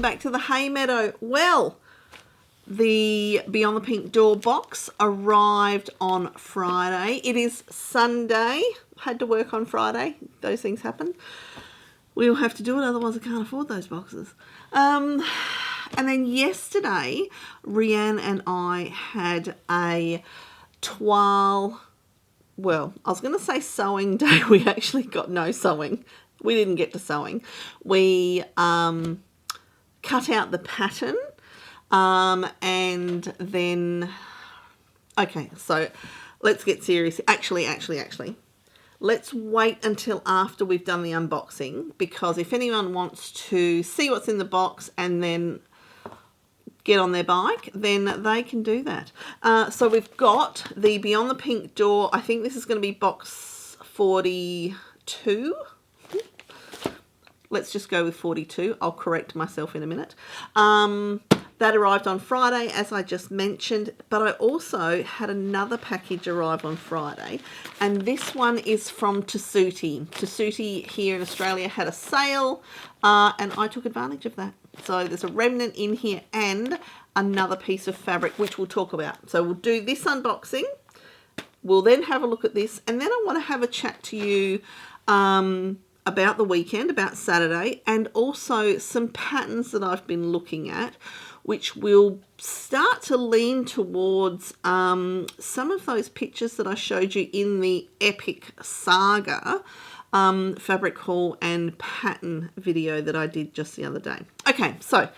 back to the Hay Meadow. Well, the Beyond the Pink Door box arrived on Friday. It is Sunday. Had to work on Friday. Those things happen. We'll have to do it, otherwise I can't afford those boxes. And then yesterday, Rianne and I had a toile, well, I was going to say sewing day. We actually got no sewing. We didn't get to sewing. We cut out the pattern and then, okay, so let's get serious. Actually, let's wait until after we've done the unboxing, because if anyone wants to see what's in the box and then get on their bike, then they can do that. So we've got the Beyond the Pink Door. I think this is going to be box 42. Let's just go with 42. I'll correct myself in a minute. That arrived on Friday, as I just mentioned, but I also had another package arrive on Friday, and this one is from Tessuti. Tessuti here in Australia had a sale, and I took advantage of that. So there's a remnant in here and another piece of fabric, which we'll talk about. So we'll do this unboxing. We'll then have a look at this, and then I want to have a chat to you about the weekend, about Saturday, and also some patterns that I've been looking at, which will start to lean towards some of those pictures that I showed you in the Epic Saga fabric haul and pattern video that I did just the other day. Okay, so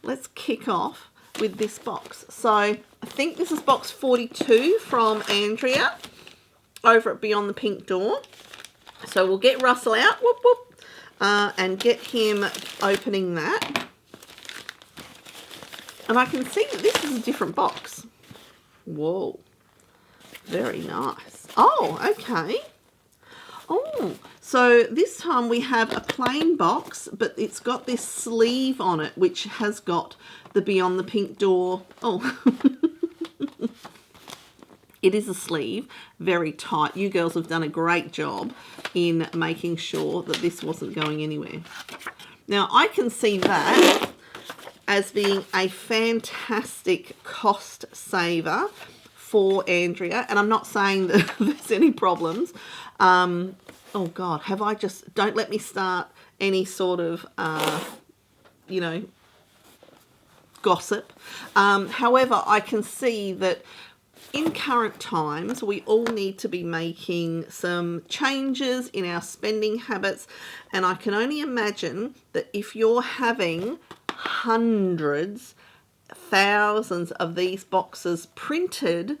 let's kick off with this box. So I think this is box 42 from Andrea over at Beyond the Pink Door. So we'll get Russell out, whoop, whoop, and get him opening that. And I can see that this is a different box. Whoa, very nice. Oh, okay. Oh, so this time we have a plain box, but it's got this sleeve on it, which has got the Beyond the Pink Door. Oh, it is a sleeve, very tight. You girls have done a great job in making sure that this wasn't going anywhere. Now, I can see that as being a fantastic cost saver for Andrea, and I'm not saying that there's any problems. Oh God, have I just, don't let me start any sort of, you know, gossip. However, I can see that in current times, we all need to be making some changes in our spending habits, and I can only imagine that if you're having hundreds, thousands of these boxes printed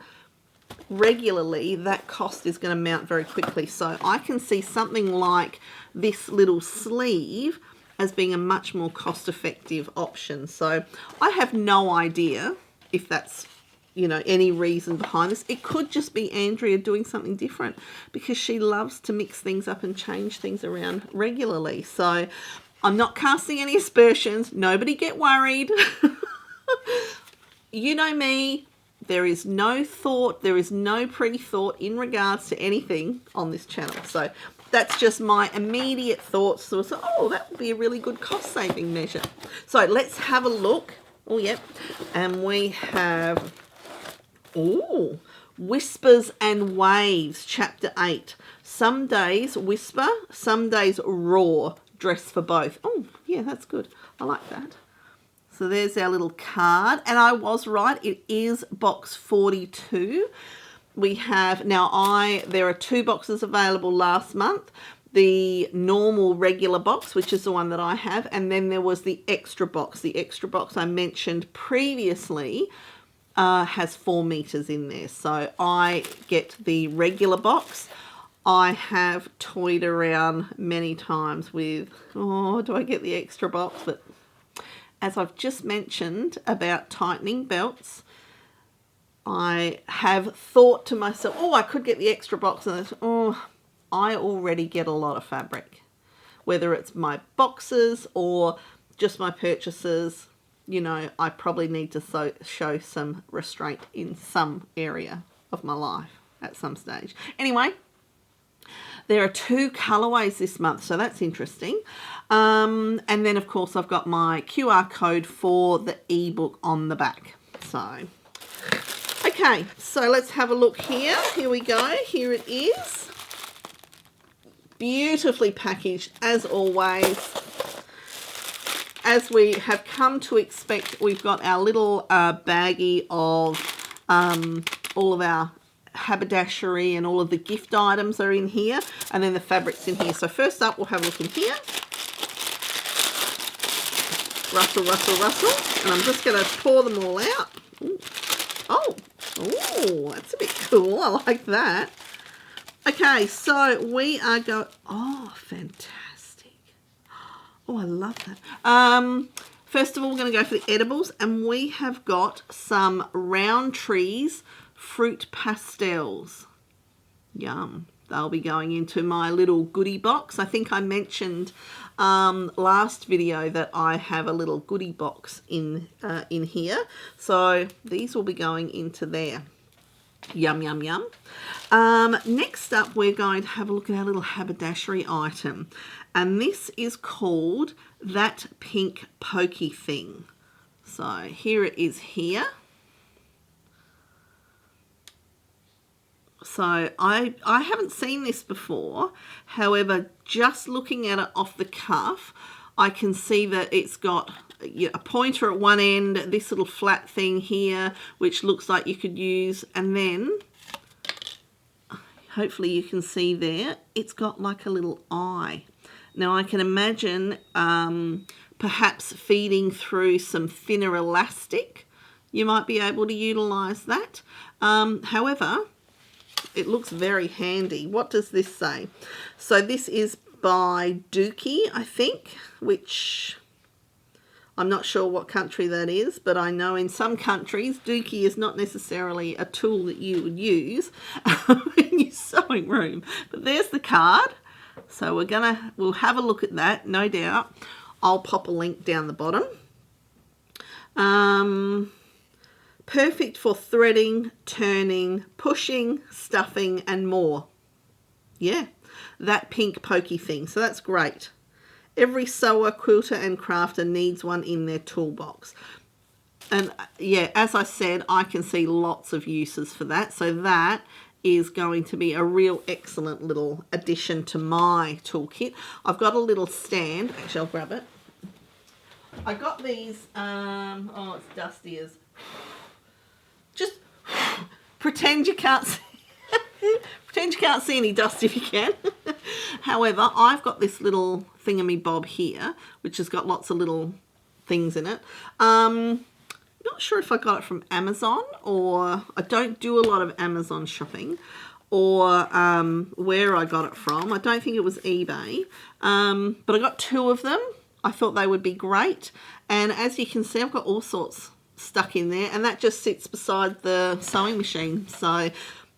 regularly, that cost is going to mount very quickly. So I can see something like this little sleeve as being a much more cost-effective option. So I have no idea if that's, you know, any reason behind this. It could just be Andrea doing something different, because she loves to mix things up and change things around regularly. So I'm not casting any aspersions. Nobody get worried. You know me. There is no thought, there is no pre-thought in regards to anything on this channel. So that's just my immediate thoughts. So, oh, that would be a really good cost-saving measure. So let's have a look. Oh, yep. And we have, oh, Whispers and Waves, Chapter 8. Some days whisper, some days roar. Dress for both. Oh, yeah, that's good. I like that. So there's our little card. And I was right. It is box 42. We have, now there are 2 boxes available last month. The normal regular box, which is the one that I have. And then there was the extra box. The extra box I mentioned previously has 4 meters in there. So I get the regular box. I have toyed around many times with, oh, do I get the extra box? But as I've just mentioned about tightening belts, I have thought to myself, oh, I could get the extra box. And I already get a lot of fabric. Whether it's my boxes or just my purchases, you know, I probably need to show some restraint in some area of my life at some stage. Anyway, There are 2 colorways this month, so that's interesting. And then, of course, I've got my QR code for the ebook on the back. So, okay, so let's have a look here. Here we go. Here it is. Beautifully packaged, as always. As we have come to expect, we've got our little baggie of all of our haberdashery and all of the gift items are in here, and then the fabrics in here. So first up, we'll have a look in here. Rustle, rustle, rustle. And I'm just going to pour them all out. Ooh. Oh, that's a bit cool. I like that. Okay, so we are going... Oh, fantastic. Oh, I love that. First of all, we're going to go for the edibles, and we have got some Roundtree's fruit pastels. Yum. They'll be going into my little goodie box. I think I mentioned last video that I have a little goodie box in here. So these will be going into there. Yum, yum, yum. Next up, we're going to have a look at our little haberdashery item. And this is called That Pink Pokey Thing. So here it is here. So I haven't seen this before. However, just looking at it off the cuff, I can see that it's got a pointer at one end, this little flat thing here, which looks like you could use, and then hopefully you can see there, it's got like a little eye. Now I can imagine perhaps feeding through some thinner elastic, you might be able to utilize that. However, it looks very handy. What does this say? So this is by Dookie, I think, which I'm not sure what country that is, but I know in some countries Dookie is not necessarily a tool that you would use in your sewing room. But there's the card. So we'll have a look at that, no doubt. I'll pop a link down the bottom. Perfect for threading, turning, pushing, stuffing, and more. Yeah, that pink pokey thing. So that's great. Every sewer, quilter, and crafter needs one in their toolbox. And yeah, as I said, I can see lots of uses for that. So that is going to be a real excellent little addition to my toolkit. I've got a little stand. Actually, I'll grab it. I got these, oh, it's dusty as... Just pretend you can't see. Pretend you can't see any dust if you can. However, I've got this little thingamy-bob here, which has got lots of little things in it. Not sure if I got it from Amazon, or I don't do a lot of Amazon shopping, or where I got it from. I don't think it was eBay, but I got 2 of them. I thought they would be great, and as you can see, I've got all sorts stuck in there, and that just sits beside the sewing machine. So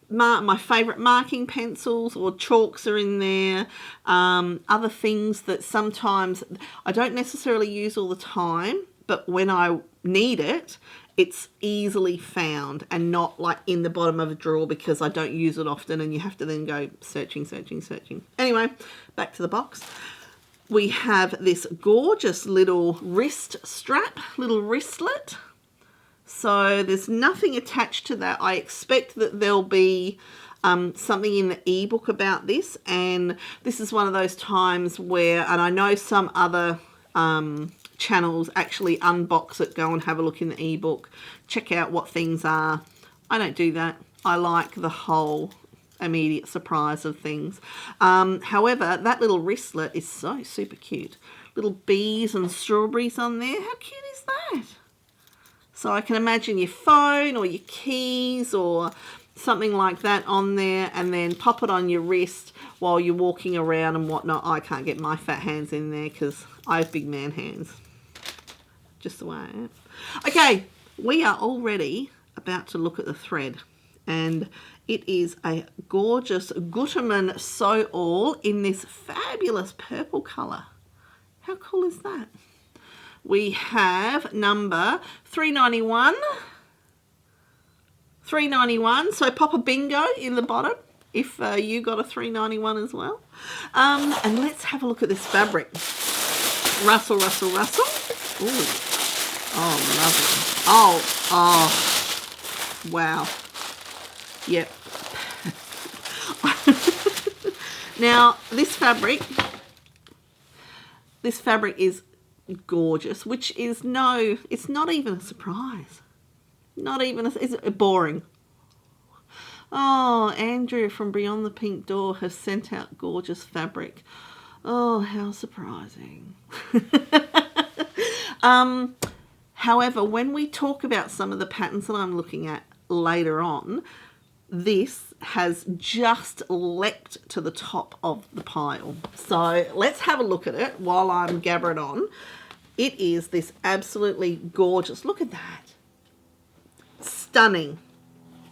my favourite marking pencils or chalks are in there. Other things that sometimes I don't necessarily use all the time, but when I need it, it's easily found and not like in the bottom of a drawer because I don't use it often and you have to then go searching. Anyway, back to the box. We have this gorgeous little wrist strap, little wristlet. So there's nothing attached to that. I expect that there'll be something in the ebook about this, and this is one of those times where, and I know some other channels actually unbox it, go and have a look in the ebook, check out what things are. I don't do that. I like the whole immediate surprise of things. However, that little wristlet is so super cute. Little bees and strawberries on there. How cute is that? So I can imagine your phone or your keys or something like that on there, and then pop it on your wrist while you're walking around and whatnot. I can't get my fat hands in there because I have big man hands. Just the way I am. Okay, we are already about to look at the thread, and it is a gorgeous Gutermann Sew All in this fabulous purple colour. How cool is that? We have number 391. 391, so pop a bingo in the bottom if you got a $3.91 as well. And let's have a look at this fabric. Russell, Russell, Russell. Ooh. Oh, lovely. Oh, wow. Yep. Now, this fabric is gorgeous, which is it's not even a surprise. Not even, is it boring? Oh, Andrea from Beyond the Pink Door has sent out gorgeous fabric. Oh, how surprising. However, when we talk about some of the patterns that I'm looking at later on, this has just leapt to the top of the pile. So let's have a look at it while I'm gabbering on. It is this absolutely gorgeous, look at that. Stunning.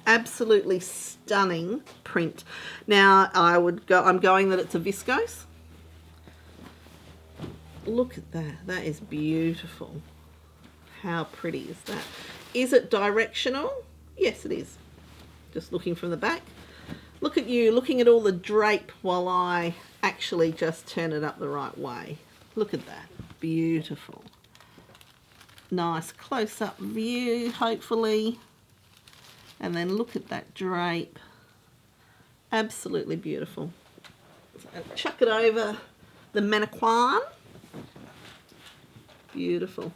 Absolutely stunning print. Now I'm going that it's a viscose. Look at that. That is beautiful. How pretty is that? Is it directional? Yes, it is. Just looking from the back. Look at you looking at all the drape while I actually just turn it up the right way. Look at that. Beautiful. Nice close-up view, hopefully. And then look at that drape. Absolutely beautiful. So chuck it over the mannequin. Beautiful.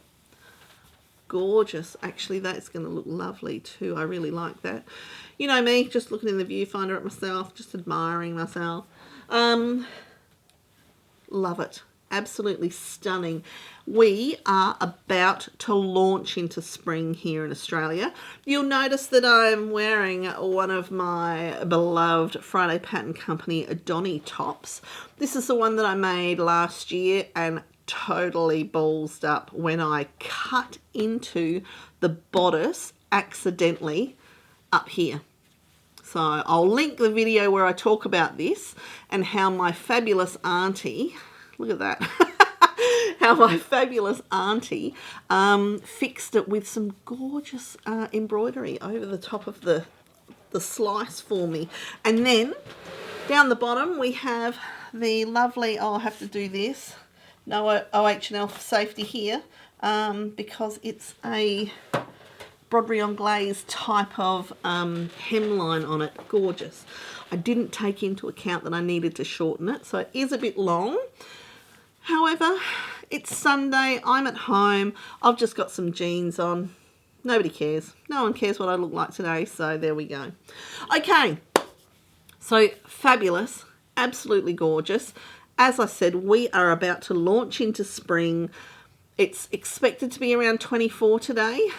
Gorgeous. Actually, that's going to look lovely too. I really like that. You know me, just looking in the viewfinder at myself, just admiring myself. Love it. Absolutely stunning. We are about to launch into spring here in Australia. You'll notice that I'm wearing one of my beloved Friday Pattern Company Adoni tops. This is the one that I made last year and totally ballsed up when I cut into the bodice accidentally up here. So I'll link the video where I talk about this and how my fabulous auntie, look at that, how my fabulous auntie fixed it with some gorgeous embroidery over the top of the slice for me. And then down the bottom we have the lovely, I'll have to do this, no OH&L safety here, because it's a Broderion glaze type of hemline on it. Gorgeous. I didn't take into account that I needed to shorten it, so it is a bit long. However, it's Sunday, I'm at home, I've just got some jeans on. Nobody cares. No one cares what I look like today, so there we go. Okay, so fabulous, absolutely gorgeous. As I said, we are about to launch into spring. It's expected to be around 24 today.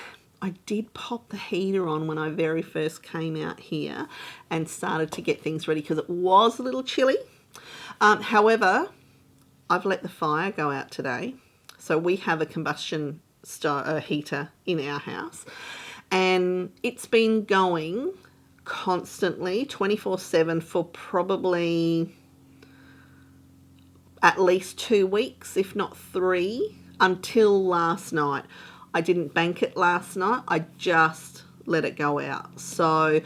I did pop the heater on when I very first came out here and started to get things ready because it was a little chilly. However, I've let the fire go out today. So we have a combustion heater in our house. And it's been going constantly, 24/7 for probably at least 2 weeks, if not 3, until last night. I didn't bank it last night. I just let it go out. So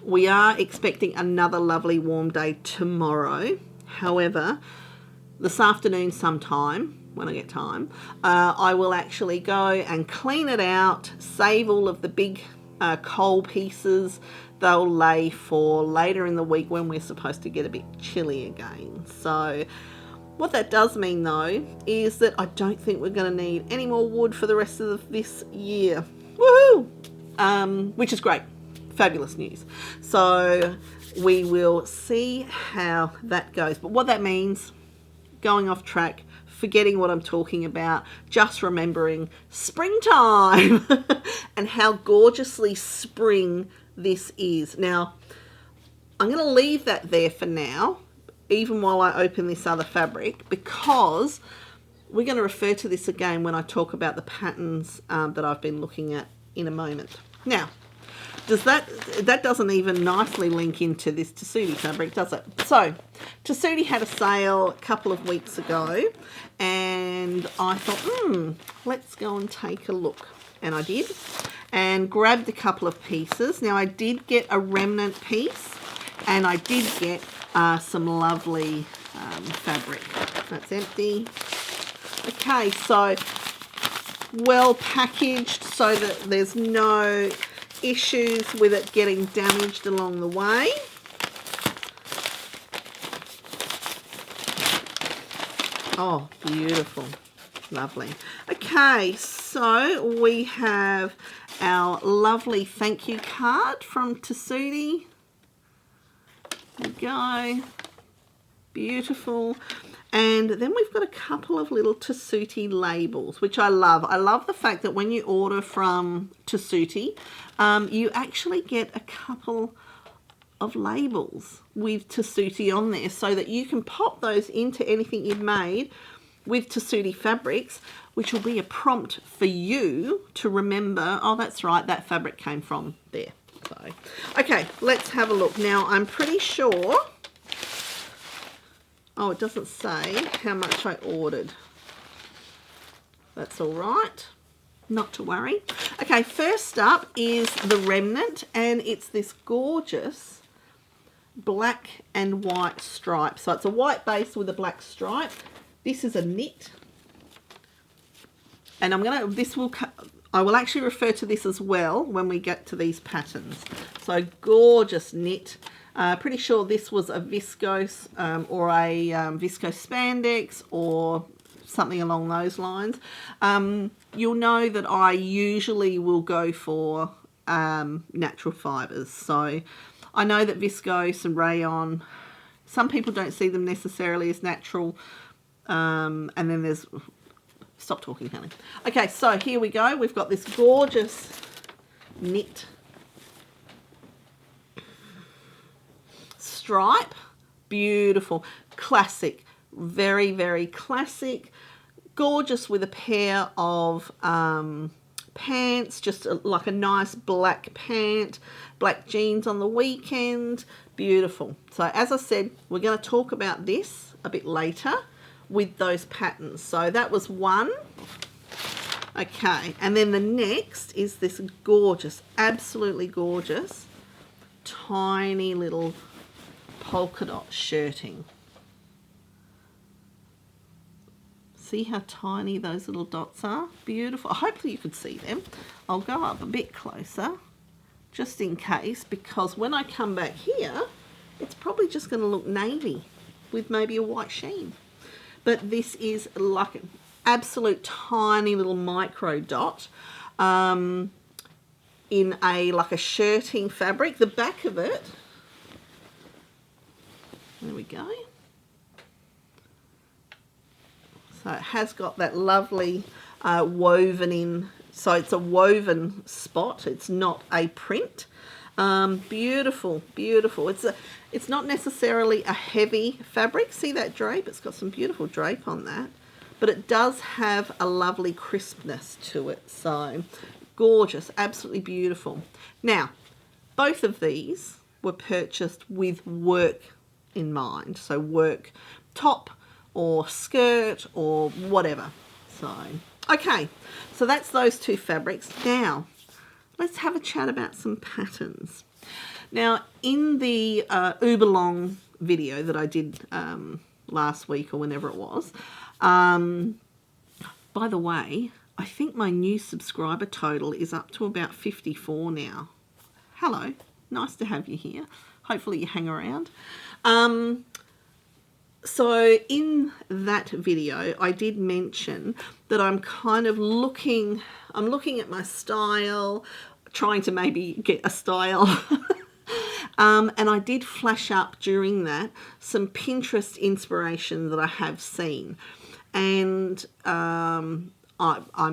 we are expecting another lovely warm day tomorrow. However, this afternoon sometime, when I get time, I will actually go and clean it out, save all of the big coal pieces. They'll lay for later in the week when we're supposed to get a bit chilly again. So what that does mean though is that I don't think we're going to need any more wood for the rest of this year. Woohoo! Which is great. Fabulous news. So we will see how that goes. But what that means, going off track, forgetting what I'm talking about, just remembering springtime and how gorgeously spring this is. Now, I'm going to leave that there for now, even while I open this other fabric, because we're going to refer to this again when I talk about the patterns that I've been looking at in a moment. Now, that doesn't even nicely link into this Tessuti fabric, does it? So, Tessuti had a sale a couple of weeks ago, and I thought, let's go and take a look. And I did, and grabbed a couple of pieces. Now, I did get a remnant piece. And I did get some lovely fabric. That's empty. Okay, so well packaged so that there's no issues with it getting damaged along the way. Oh, beautiful. Lovely. Okay, so we have our lovely thank you card from Tessuti. There we go. Beautiful. And then we've got a couple of little Tessuti labels, which I love. I love the fact that when you order from Tessuti, you actually get a couple of labels with Tessuti on there so that you can pop those into anything you've made with Tessuti fabrics, which will be a prompt for you to remember, oh, that's right, that fabric came from there. So, okay, let's have a look. Now, I'm pretty sure, oh, it doesn't say how much I ordered. That's all right. Not to worry. Okay, first up is the remnant, and it's this gorgeous black and white stripe. So it's a white base with a black stripe. This is a knit. And I will actually refer to this as well when we get to these patterns. So gorgeous knit. Pretty sure this was a viscose or a viscose spandex or something along those lines. You'll know that I usually will go for natural fibres. So I know that viscose and rayon, some people don't see them necessarily as natural. And then there's, stop talking, honey. Okay, so here we go. We've got this gorgeous knit stripe. Beautiful. Classic. Very, very classic. Gorgeous with a pair of pants, just like a nice black pant, black jeans on the weekend. Beautiful. So as I said, we're going to talk about this a bit later with those patterns. So that was one. Okay, and then the next is this gorgeous, absolutely gorgeous, tiny little polka dot shirting. See how tiny those little dots are? Beautiful. Hopefully you could see them. I'll go up a bit closer just in case, because when I come back here, it's probably just going to look navy with maybe a white sheen. But this is like an absolute tiny little micro dot in like a shirting fabric. The back of it, there we go. So it has got that lovely woven in, so it's a woven spot. It's not a print. Beautiful, beautiful. It's not necessarily a heavy fabric. See that drape? It's got some beautiful drape on that. But it does have a lovely crispness to it. So gorgeous, absolutely beautiful. Now, both of these were purchased with work in mind. So work top or skirt or whatever. So, okay. So that's those two fabrics. Now, let's have a chat about some patterns. Now, in the uber long video that I did last week or whenever it was, by the way, I think my new subscriber total is up to about 54 now. Hello, nice to have you here. Hopefully you hang around. So in that video, I did mention that I'm kind of looking at my style, trying to maybe get a style. And I did flash up during that some Pinterest inspiration that I have seen. And I'm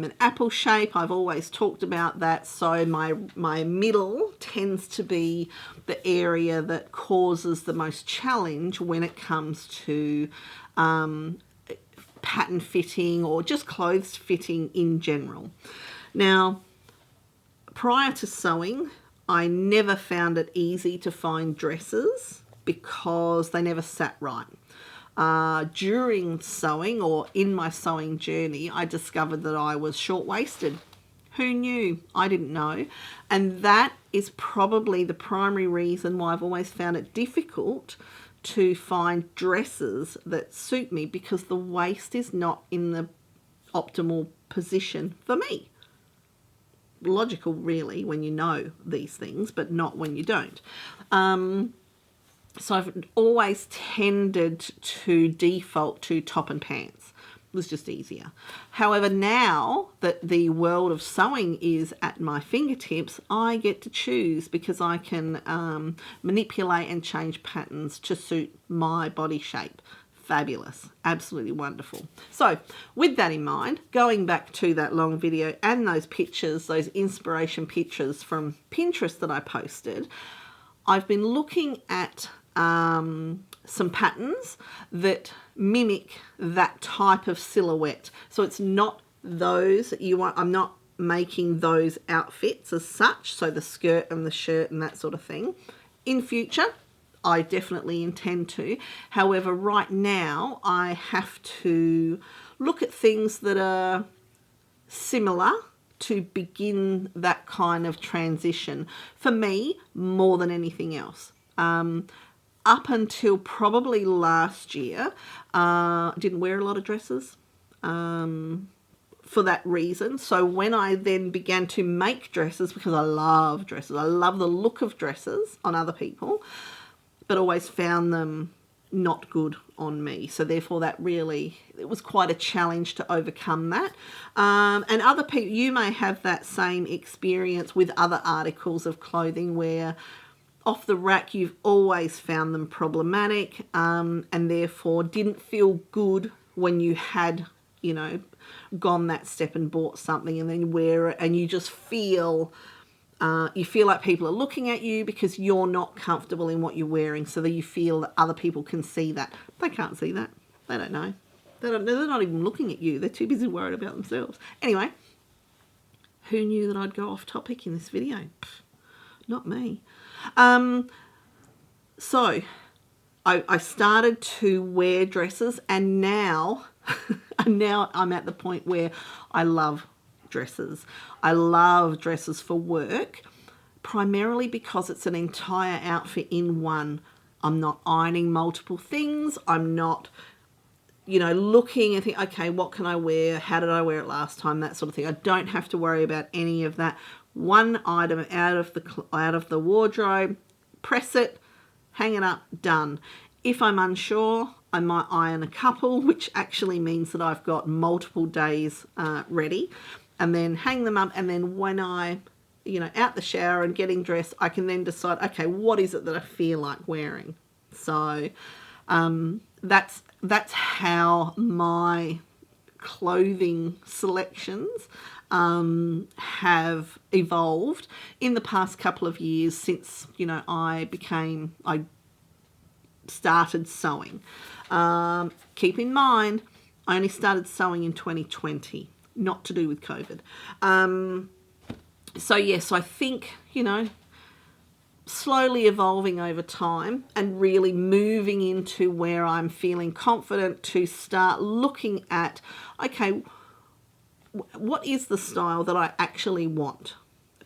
an apple shape. I've always talked about that. So my middle tends to be the area that causes the most challenge when it comes to pattern fitting or just clothes fitting in general. Now, prior to sewing, I never found it easy to find dresses because they never sat right. During sewing or in my sewing journey, I discovered that I was short-waisted. Who knew? I didn't know. And that is probably the primary reason why I've always found it difficult to find dresses that suit me, because the waist is not in the optimal position for me. Logical, really, when you know these things, but not when you don't. So I've always tended to default to top and pants. It was just easier. However, now that the world of sewing is at my fingertips, I get to choose, because I can manipulate and change patterns to suit my body shape. Fabulous. Absolutely wonderful. So with that in mind, going back to that long video and those pictures, those inspiration pictures from Pinterest that I posted, I've been looking at some patterns that mimic that type of silhouette. So it's not those that you want. I'm not making those outfits as such, so the skirt and the shirt and that sort of thing. In future, I definitely intend to. However, right now I have to look at things that are similar to begin that kind of transition for me more than anything else. Up until probably last year, didn't wear a lot of dresses for that reason. So when I then began to make dresses, because I love dresses, I love the look of dresses on other people, but always found them not good on me. So therefore that really, it was quite a challenge to overcome that. And other people, you may have that same experience with other articles of clothing where off the rack you've always found them problematic, and therefore didn't feel good when you had, you know, gone that step and bought something and then you wear it and you just feel you feel like people are looking at you because you're not comfortable in what you're wearing, so that you feel that other people can see that. They can't see that. They don't know. They're not even looking at you. They're too busy worried about themselves. Anyway, who knew that I'd go off topic in this video? Pff, not me. So I started to wear dresses, and now I'm at the point where I love dresses. I love dresses for work, primarily because it's an entire outfit in one. I'm not ironing multiple things. I'm not, you know, looking and think, okay, what can I wear? How did I wear it last time? That sort of thing. I don't have to worry about any of that. One item out of the wardrobe, press it, hang it up, done. If I'm unsure, I might iron a couple, which actually means that I've got multiple days ready, and then hang them up. And then when I, you know, out the shower and getting dressed, I can then decide, okay, what is it that I feel like wearing? So that's how my clothing selections have evolved in the past couple of years since, you know, I started sewing. Keep in mind, I only started sewing in 2020, not to do with COVID. So yes, I think, you know, slowly evolving over time and really moving into where I'm feeling confident to start looking at, okay, what is the style that I actually want?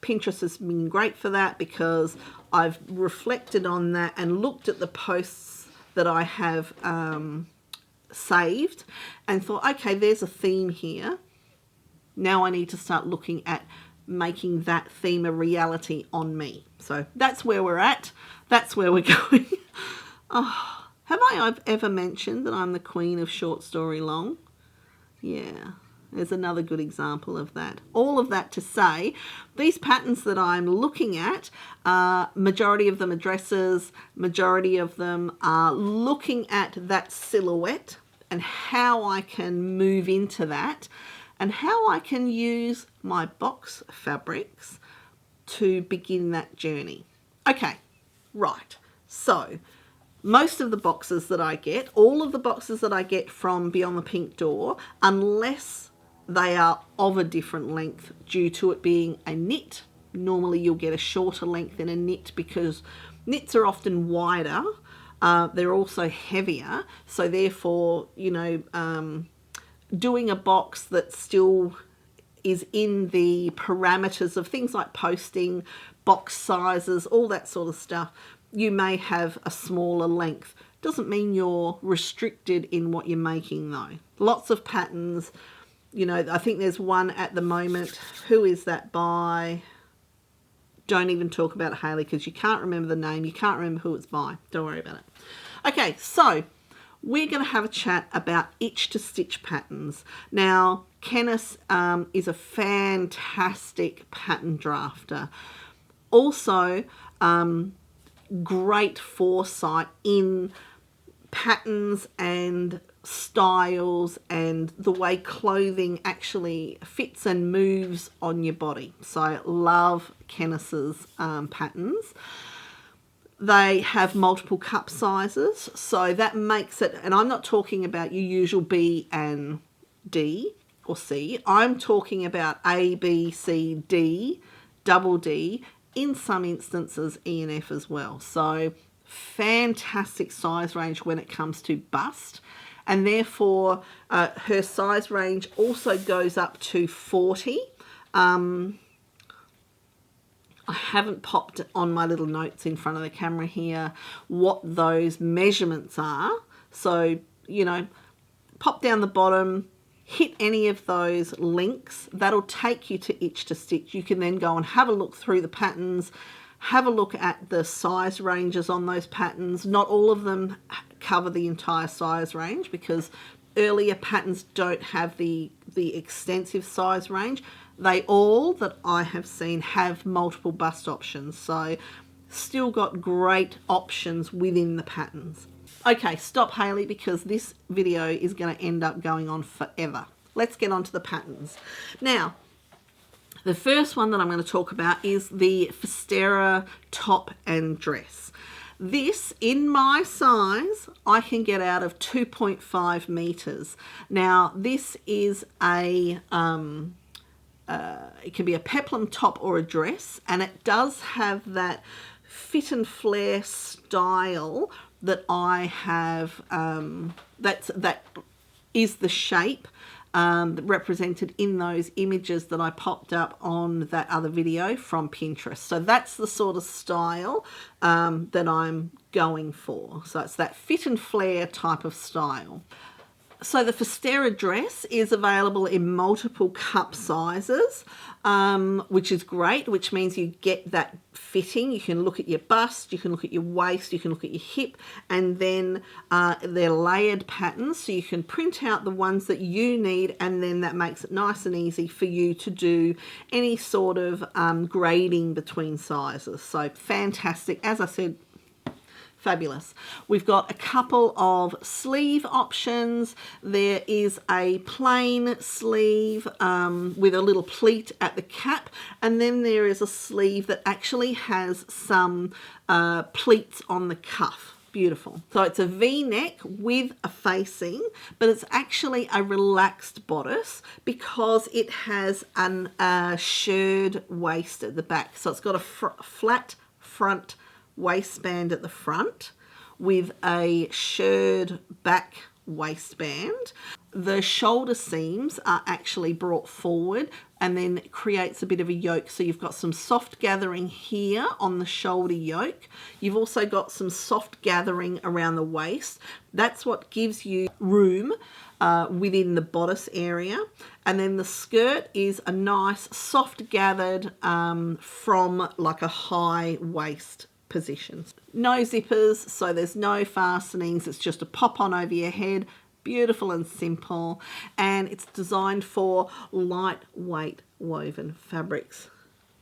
Pinterest has been great for that, because I've reflected on that and looked at the posts that I have saved and thought, okay, there's a theme here. Now I need to start looking at making that theme a reality on me. So that's where we're at. That's where we're going. Oh, have I've ever mentioned that I'm the queen of short story long? Yeah. There's another good example of that. All of that to say, these patterns that I'm looking at, majority of them are dresses, majority of them are looking at that silhouette and how I can move into that and how I can use my box fabrics to begin that journey. Okay, right. So most of the boxes that I get, all of the boxes that I get from Beyond the Pink Door, unless they are of a different length due to it being a knit. Normally you'll get a shorter length in a knit because knits are often wider. They're also heavier. So therefore, you know, doing a box that still is in the parameters of things like posting, box sizes, all that sort of stuff, you may have a smaller length. Doesn't mean you're restricted in what you're making though. Lots of patterns, you know, I think there's one at the moment. Who is that by? Don't even talk about it, Hayley, because you can't remember the name. You can't remember who it's by. Don't worry about it. Okay, so we're going to have a chat about itch to stitch patterns. Now, Kenneth is a fantastic pattern drafter. Also, great foresight in patterns and styles and the way clothing actually fits and moves on your body. So I love Kenneth's patterns. They have multiple cup sizes, so that makes it, and I'm not talking about your usual B and D or C, I'm talking about A, B, C, D, double D, in some instances E and F as well. So fantastic size range when it comes to bust, and therefore her size range also goes up to 40. I haven't popped on my little notes in front of the camera here what those measurements are. So, you know, pop down the bottom, hit any of those links. That'll take you to Itch to Stitch. You can then go and have a look through the patterns, have a look at the size ranges on those patterns. Not all of them cover the entire size range because earlier patterns don't have the extensive size range. They all that I have seen have multiple bust options, so still got great options within the patterns. Okay, stop Hayley, because this video is going to end up going on forever. Let's get on to the patterns. Now, the first one that I'm going to talk about is the Fistera top and dress. This, in my size, I can get out of 2.5 meters. Now, this is a it can be a peplum top or a dress, and it does have that fit and flare style that I have. That is the shape represented in those images that I popped up on that other video from Pinterest. So that's the sort of style that I'm going for. So it's that fit and flare type of style. So the Fistera dress is available in multiple cup sizes, which is great, which means you get that fitting. You can look at your bust, you can look at your waist, you can look at your hip, and then they're layered patterns, so you can print out the ones that you need, and then that makes it nice and easy for you to do any sort of grading between sizes. So fantastic. As I said, fabulous. We've got a couple of sleeve options. There is a plain sleeve with a little pleat at the cap, and then there is a sleeve that actually has some pleats on the cuff. Beautiful. So it's a V-neck with a facing, but it's actually a relaxed bodice because it has a shirred waist at the back. So it's got a flat front waistband at the front with a shirred back waistband. The shoulder seams are actually brought forward and then it creates a bit of a yoke. So you've got some soft gathering here on the shoulder yoke. You've also got some soft gathering around the waist. That's what gives you room within the bodice area. And then the skirt is a nice soft gathered from like a high waist position. No zippers, so there's no fastenings. It's just a pop on over your head. Beautiful and simple, and it's designed for lightweight woven fabrics,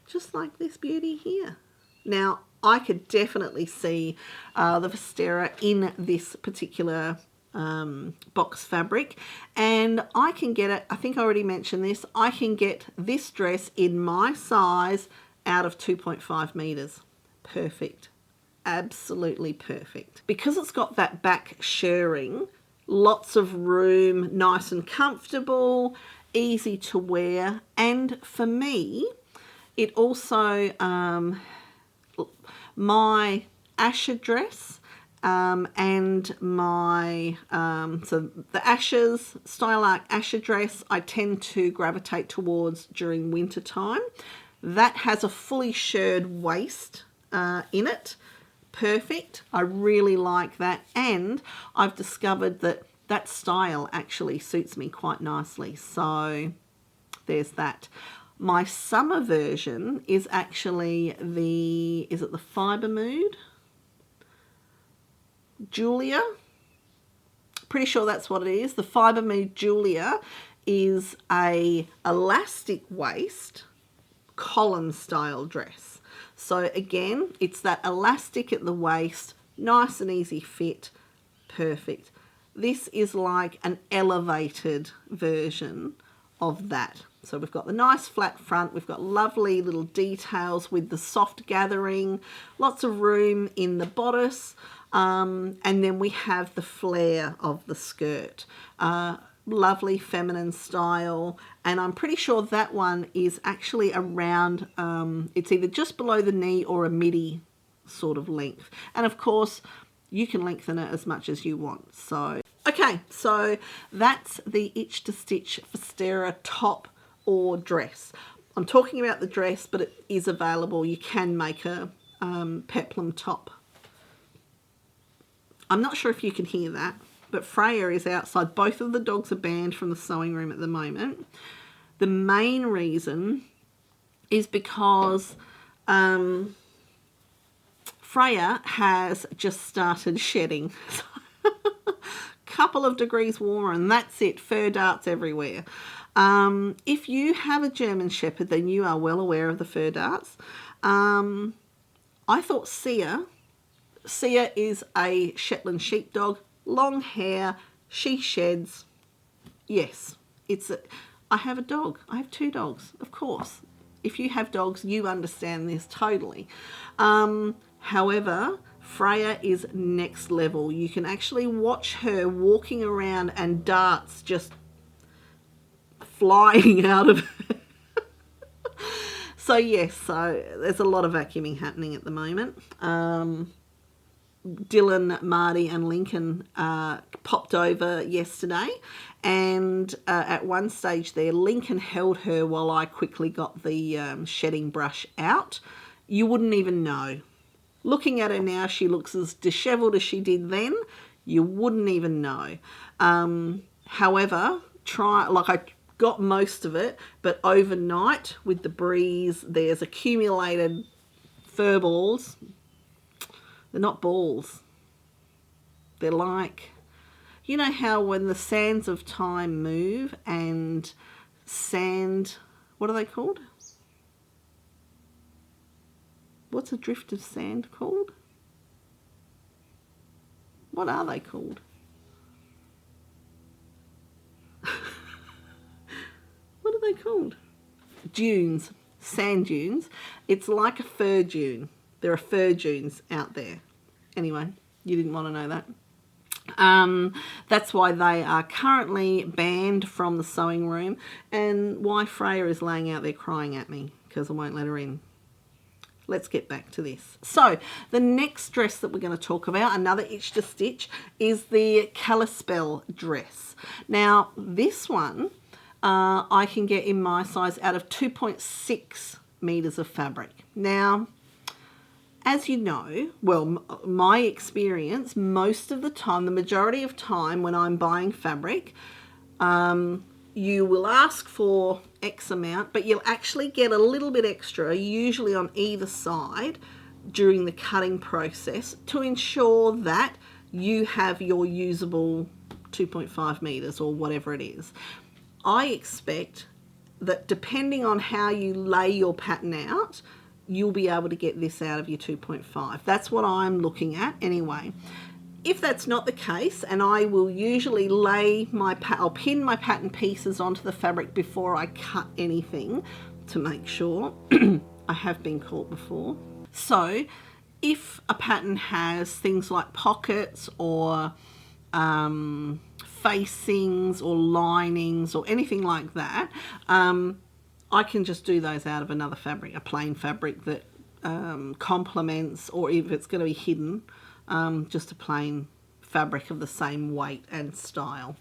just like this beauty here. Now, I could definitely see the Fistera in this particular box fabric, and I can get it, I think I already mentioned this, I can get this dress in my size out of 2.5 meters. Perfect. Absolutely perfect. Because it's got that back shirring, lots of room, nice and comfortable, easy to wear. And for me, it also, my Asher dress and my, so the Ashes, Style Arc Asher dress, I tend to gravitate towards during winter time. That has a fully shirred waist in it. Perfect. I really like that. And I've discovered that that style actually suits me quite nicely. So there's that. My summer version is actually is it the Fibre Mood? Julia? Pretty sure that's what it is. The Fibre Mood Julia is a elastic waist collar style dress. So again, it's that elastic at the waist, nice and easy fit, perfect. This is like an elevated version of that. So we've got the nice flat front, we've got lovely little details with the soft gathering, lots of room in the bodice, and then we have the flare of the skirt. Lovely feminine style, and I'm pretty sure that one is actually around, it's either just below the knee or a midi sort of length. And of course, you can lengthen it as much as you want. So, okay, so that's the Itch to Stitch Fostera top or dress. I'm talking about the dress, but it is available. You can make a peplum top. I'm not sure if you can hear that, but Freya is outside. Both of the dogs are banned from the sewing room at the moment. The main reason is because Freya has just started shedding. Couple of degrees warmer and that's it. Fur darts everywhere. If you have a German Shepherd, then you are well aware of the fur darts. I thought Sia is a Shetland sheepdog. Long hair, she sheds. Yes, I have a dog. I have 2 dogs, of course. If you have dogs, you understand this totally. However, Freya is next level. You can actually watch her walking around and darts just flying out of her. So yes, so there's a lot of vacuuming happening at the moment. Dylan, Marty and Lincoln popped over yesterday, and at one stage there Lincoln held her while I quickly got the shedding brush out. You wouldn't even know. Looking at her now, she looks as dishevelled as she did then. You wouldn't even know. However, I got most of it, but overnight with the breeze there's accumulated fur balls. They're not balls. They're like, you know how when the sands of time move and sand, what are they called? What's a drift of sand called? What are they called? What are they called? Dunes. Sand dunes. It's like a fur dune. There are fur dunes out there. Anyway, you didn't want to know that. That's why they are currently banned from the sewing room, and why Freya is laying out there crying at me because I won't let her in. Let's get back to this. So the next dress that we're going to talk about, another Itch to Stitch, is the Kalispell dress. Now this one I can get in my size out of 2.6 meters of fabric. Now, as you know, well, my experience, most of the time, the majority of time when I'm buying fabric, you will ask for X amount, but you'll actually get a little bit extra, usually on either side, during the cutting process to ensure that you have your usable 2.5 meters or whatever it is. I expect that depending on how you lay your pattern out, you'll be able to get this out of your 2.5. That's what I'm looking at anyway. If that's not the case, and I will usually I'll pin my pattern pieces onto the fabric before I cut anything to make sure. I have been caught before. So if a pattern has things like pockets or facings or linings or anything like that, I can just do those out of another fabric, a plain fabric that complements, or if it's going to be hidden, just a plain fabric of the same weight and style.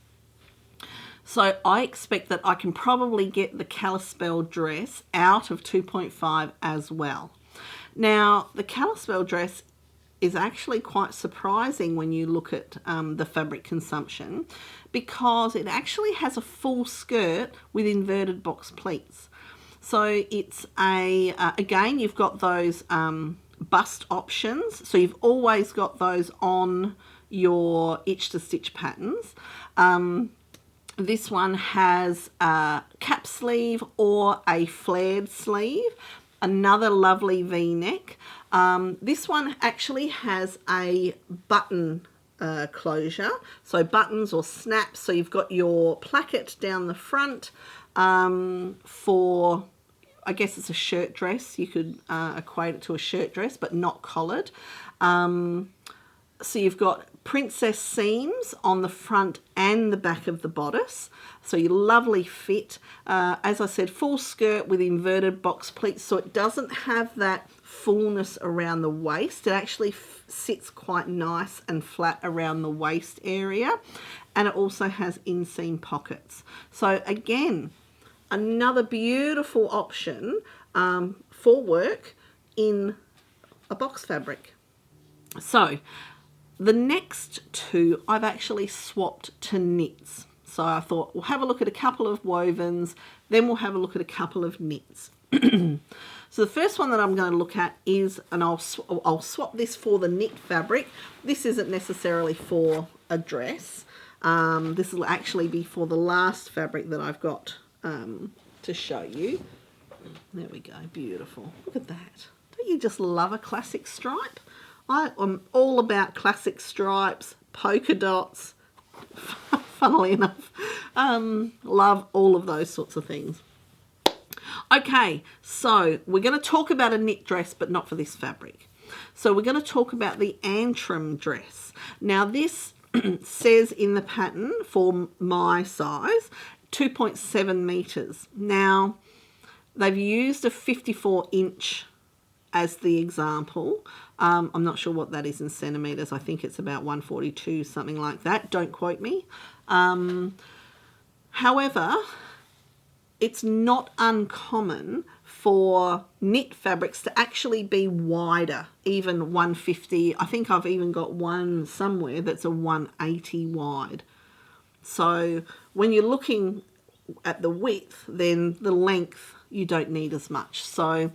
So I expect that I can probably get the Kalispell dress out of 2.5 as well. Now, the Kalispell dress is actually quite surprising when you look at the fabric consumption, because it actually has a full skirt with inverted box pleats. So it's again, you've got those bust options. So you've always got those on your itch to stitch patterns. This one has a cap sleeve or a flared sleeve, another lovely V-neck. This one actually has a button closure, so buttons or snaps. So you've got your placket down the front for, I guess it's a shirt dress. You could equate it to a shirt dress, but not collared. So you've got princess seams on the front and the back of the bodice. So your lovely fit. As I said, full skirt with inverted box pleats, so it doesn't have that fullness around the waist. It actually sits quite nice and flat around the waist area, and it also has inseam pockets. So again, another beautiful option for work in a box fabric. So the next two I've actually swapped to knits. So I thought we'll have a look at a couple of wovens, then we'll have a look at a couple of knits. So the first one that I'm going to look at is, and I'll swap this for the knit fabric. This isn't necessarily for a dress. This will actually be for the last fabric that I've got to show you. There we go, beautiful. Look at that. Don't you just love a classic stripe? I am all about classic stripes, polka dots, funnily enough. Love all of those sorts of things. Okay, so we're going to talk about a knit dress, but not for this fabric. So we're going to talk about the Antrim dress. Now this says in the pattern, for my size, 2.7 meters. Now they've used a 54-inch as the example. I'm not sure what that is in centimeters. I think it's about 142, something like that. Don't quote me. However, it's not uncommon for knit fabrics to actually be wider, even 150. I think I've even got one somewhere that's a 180 wide. So when you're looking at the width, then the length you don't need as much. So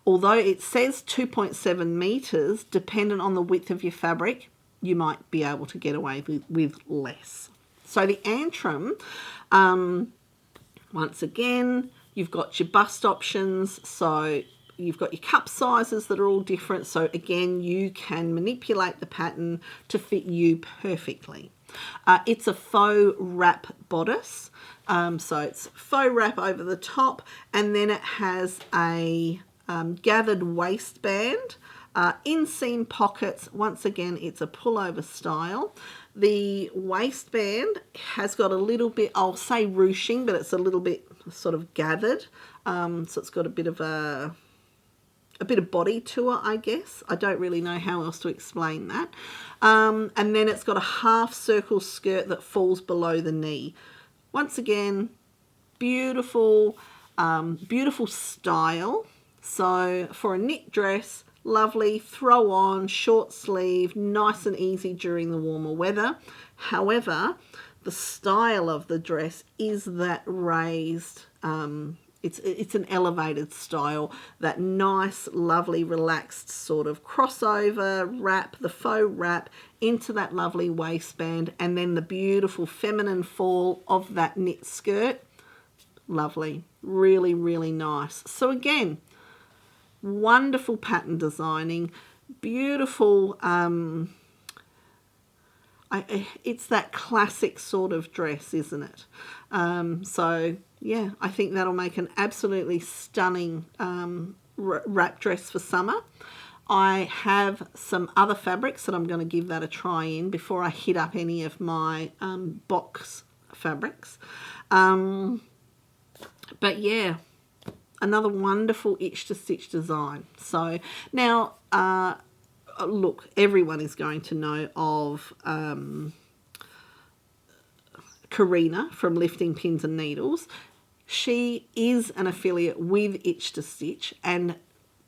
although it says 2.7 meters, dependent on the width of your fabric, you might be able to get away with less. So the Antrim, once again, you've got your bust options. So you've got your cup sizes that are all different. So again, you can manipulate the pattern to fit you perfectly. It's a faux wrap bodice. So it's faux wrap over the top, and then it has a gathered waistband, inseam pockets. Once again, it's a pullover style. The waistband has got a little bit, I'll say ruching, but it's a little bit sort of gathered. So it's got a bit of body to it, I guess. I don't really know how else to explain that. And then it's got a half circle skirt that falls below the knee. Once again, beautiful, beautiful style. So for a knit dress, lovely, throw on, short sleeve, nice and easy during the warmer weather. However, the style of the dress is that raised, it's an elevated style, that nice, lovely, relaxed sort of crossover wrap, the faux wrap into that lovely waistband, and then the beautiful feminine fall of that knit skirt. Lovely, really, really nice. So again, wonderful pattern designing, beautiful, it's that classic sort of dress, isn't it? So yeah, I think that'll make an absolutely stunning wrap dress for summer. I have some other fabrics that I'm going to give that a try in before I hit up any of my box fabrics. But yeah, another wonderful itch to stitch design. So now look, everyone is going to know of Karina from Lifting Pins and Needles. She is an affiliate with Itch to Stitch, and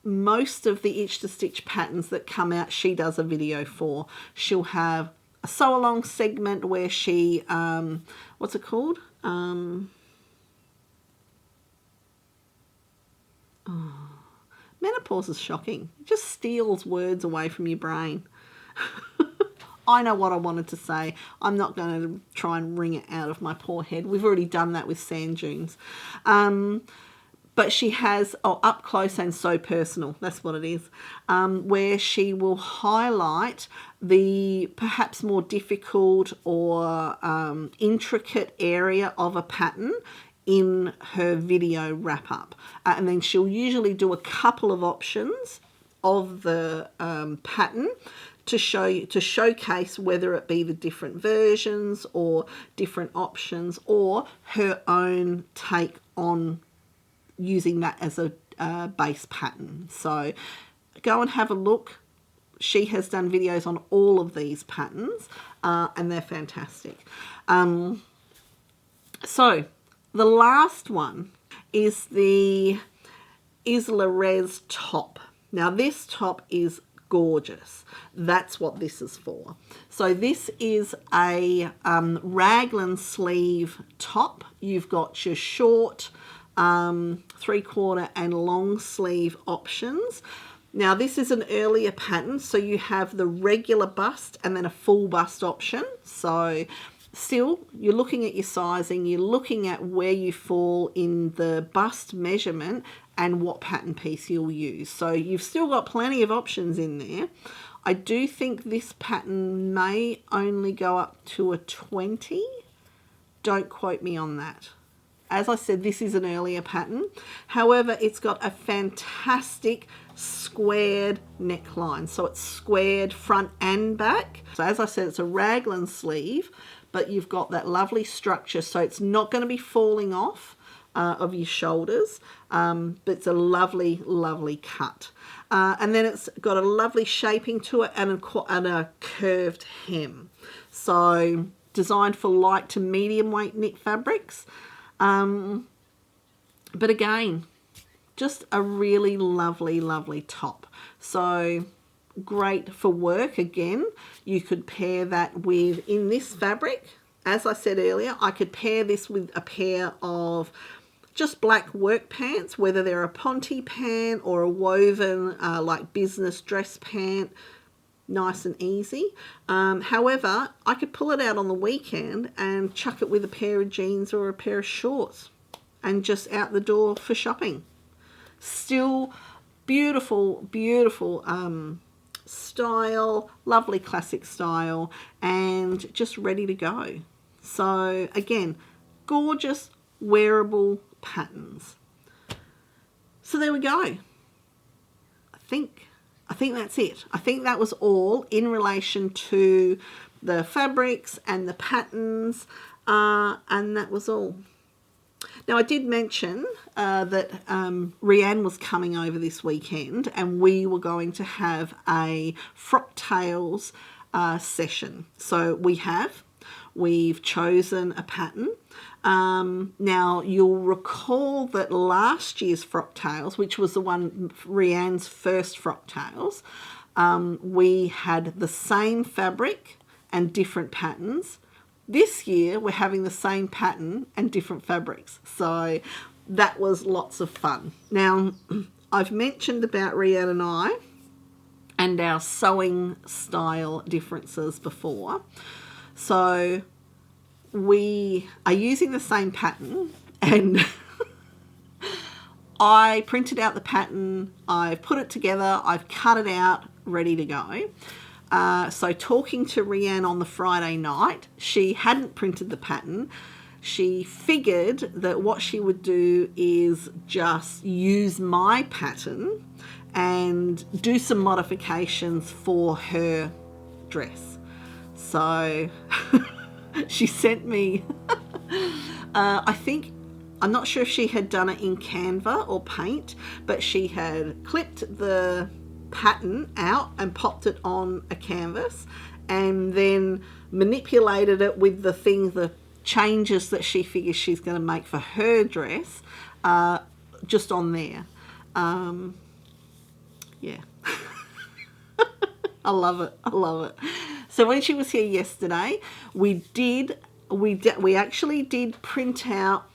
most of the Itch to Stitch patterns that come out, she does a video for. She'll have a sew along segment where she, what's it called? Menopause is shocking. It just steals words away from your brain. I know what I wanted to say. I'm not going to try and wring it out of my poor head. We've already done that with sand dunes. But she has, Up Close and So Personal, that's what it is, where she will highlight the perhaps more difficult or intricate area of a pattern in her video wrap-up. And then she'll usually do a couple of options of the pattern to showcase whether it be the different versions or different options or her own take on using that as a base pattern. So go and have a look. She has done videos on all of these patterns and they're fantastic. So the last one is the Isla Res top. Now this top is gorgeous. That's what this is for. So this is a raglan sleeve top. You've got your short, 3/4 and long sleeve options. Now this is an earlier pattern, so you have the regular bust and then a full bust option. So still, you're looking at your sizing, you're looking at where you fall in the bust measurement and what pattern piece you'll use. So you've still got plenty of options in there. I do think this pattern may only go up to a 20. Don't quote me on that. As I said, this is an earlier pattern. However, it's got a fantastic squared neckline. So it's squared front and back. So as I said, it's a raglan sleeve, but you've got that lovely structure. So it's not going to be falling off of your shoulders, but it's a lovely, lovely cut. And then it's got a lovely shaping to it and a curved hem. So designed for light to medium weight knit fabrics. But again, just a really lovely, lovely top. So great for work. Again, you could pair that with, in this fabric, as I said earlier, I could pair this with a pair of just black work pants, whether they're a ponte pant or a woven like business dress pant. Nice and easy. However, I could pull it out on the weekend and chuck it with a pair of jeans or a pair of shorts and just out the door for shopping. Still beautiful, beautiful style, lovely classic style, and just ready to go. So again, gorgeous wearable patterns. So there we go. I think that's it. I think that was all in relation to the fabrics and the patterns, and that was all. Now, I did mention that Rianne was coming over this weekend and we were going to have a frock tails session. So we've chosen a pattern. Now, you'll recall that last year's frock tails, which was the one, Rianne's first frock tails, we had the same fabric and different patterns. This year, we're having the same pattern and different fabrics. So that was lots of fun. Now, I've mentioned about Rianne and I and our sewing style differences before. So we are using the same pattern, and I printed out the pattern, I've put it together, I've cut it out, ready to go. So talking to Rianne on the Friday night, she hadn't printed the pattern. She figured that what she would do is just use my pattern and do some modifications for her dress. So she sent me, I'm not sure if she had done it in Canva or Paint, but she had clipped the pattern out and popped it on a canvas, and then manipulated it with the changes that she figures she's going to make for her dress, just on there. Yeah. I love it. I love it. So when she was here yesterday, we actually did print out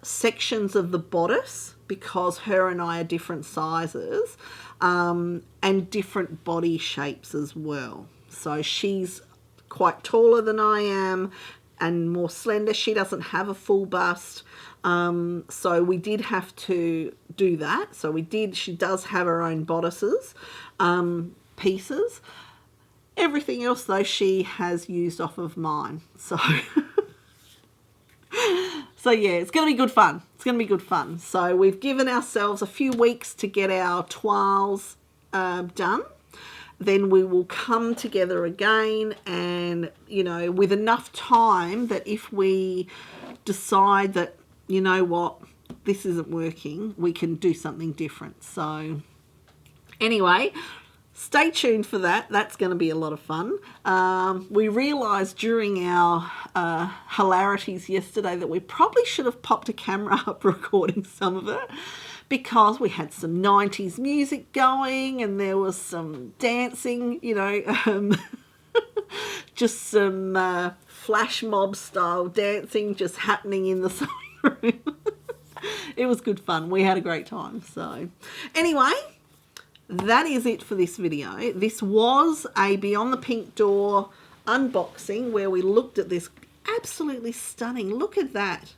sections of the bodice, because her and I are different sizes, and different body shapes as well. So she's quite taller than I am and more slender. She doesn't have a full bust. So we did have to do that. So we did. She does have her own bodices, pieces. Everything else, though, she has used off of mine. So, so yeah, it's going to be good fun. It's going to be good fun. So we've given ourselves a few weeks to get our toiles done. Then we will come together again, and, you know, with enough time that if we decide that, you know what, this isn't working, we can do something different. So anyway, stay tuned for that. That's going to be a lot of fun. We realised during our hilarities yesterday that we probably should have popped a camera up recording some of it, because we had some 90s music going and there was some dancing, you know, just some flash mob style dancing just happening in the sewing room. It was good fun. We had a great time. So anyway, that is it for this video. This was a Beyond the Pink Door unboxing where we looked at this absolutely stunning. Look at that.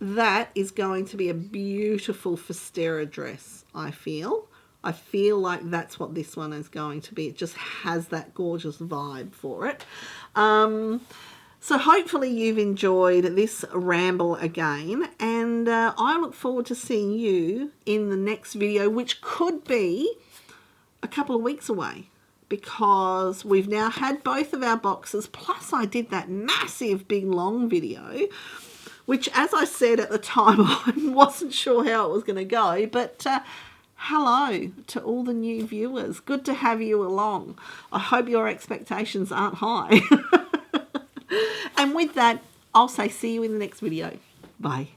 That is going to be a beautiful Fostera dress, I feel. I feel like that's what this one is going to be. It just has that gorgeous vibe for it. So hopefully you've enjoyed this ramble again, and I look forward to seeing you in the next video, which could be a couple of weeks away, because we've now had both of our boxes, plus I did that massive big long video, which, as I said at the time, I wasn't sure how it was going to go, but hello to all the new viewers. Good to have you along. I hope your expectations aren't high. And with that, I'll say see you in the next video. Bye.